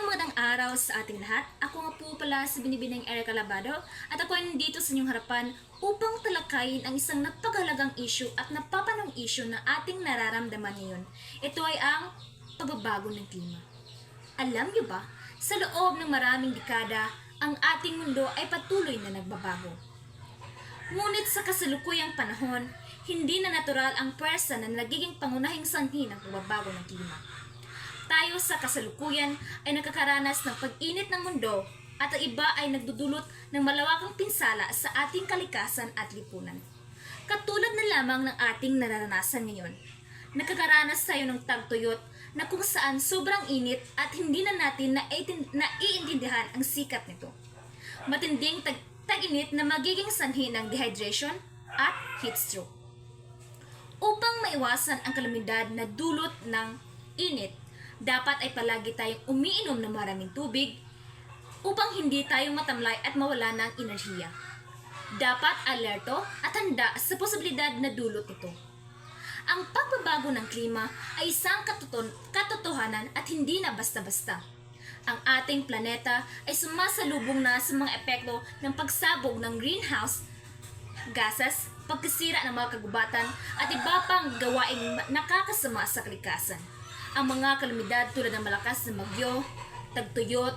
Magandang araw sa ating lahat. Ako nga po pala si Binibining Erica Labado at ako ay nandito sa inyong harapan upang talakayin ang isang napakahalagang issue at napapanong issue na ating nararamdaman ngayon. Ito ay ang pagbabago ng klima. Alam niyo ba, sa loob ng maraming dekada, ang ating mundo ay patuloy na nagbabago. Ngunit sa kasalukuyang panahon, hindi na natural ang pwersa na nagiging pangunahing sanhi ng pagbabago ng klima. Tayo sa kasalukuyan ay nakakaranas ng pag-init ng mundo at ang iba ay nagdudulot ng malawakang pinsala sa ating kalikasan at lipunan. Katulad na lamang ng ating nararanasan ngayon. Nakakaranas tayo ng tagtuyot na kung saan sobrang init at hindi na natin naiintindihan ang sikat nito. Matinding tag-init na magiging sanhi ng dehydration at heat stroke. Upang maiwasan ang kalamidad na dulot ng init, dapat ay palagi tayong umiinom ng maraming tubig upang hindi tayo matamlay at mawala ng enerhiya. Dapat alerto at handa sa posibilidad na dulot nito. Ang pagbabago ng klima ay isang katotohanan at hindi na basta-basta. Ang ating planeta ay sumasalubong na sa mga epekto ng pagsabog ng greenhouse gases, pagkasira ng mga kagubatan at iba pang gawaing nakakasama sa kalikasan. Ang mga kalamidad tulad ng malakas na bagyo, tagtuyot,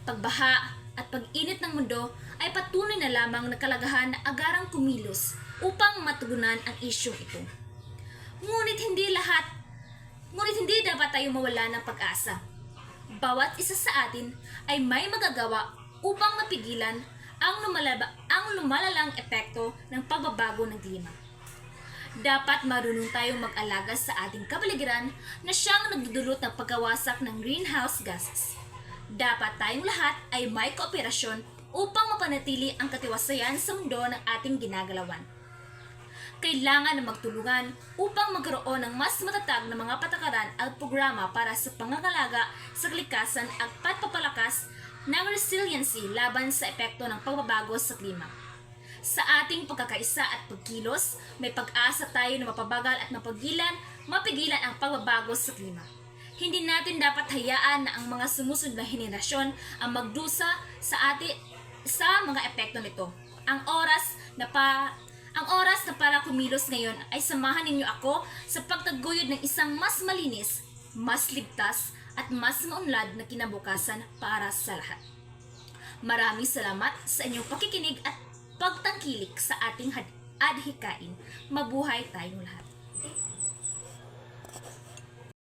pagbaha at pag-init ng mundo ay patunay na lamang na kalagahan na agarang kumilos upang matugunan ang isyong ito. Ngunit hindi dapat tayo mawala ng pag-asa. Bawat isa sa atin ay may magagawa upang mapigilan ang lumalalang epekto ng pagbabago ng klima. Dapat marunong tayong mag-alaga sa ating kapaligiran na siyang nagdudulot ng pagkawasak ng greenhouse gases. Dapat tayong lahat ay may kooperasyon upang mapanatili ang katiwasayan sa mundo ng ating ginagalawan. Kailangan na magtulungan upang magkaroon ng mas matatag na mga patakaran at programa para sa pangangalaga sa kalikasan at pagpapalakas ng resiliency laban sa epekto ng pagbabago sa klima. Sa ating pagkakaisa at pagkilos, may pag-asa tayo na mapabagal at mapigilan ang pagbabago sa klima. Hindi natin dapat hayaan na ang mga sumusunod na henerasyon ang magdusa sa mga epekto nito. Ang oras na para kumilos ngayon ay samahan ninyo ako sa pagtaguyod ng isang mas malinis, mas ligtas at mas maunlad na kinabukasan para sa lahat. Maraming salamat sa inyong pakikinig at pagtangkilik sa ating adhikain. Mabuhay tayong lahat.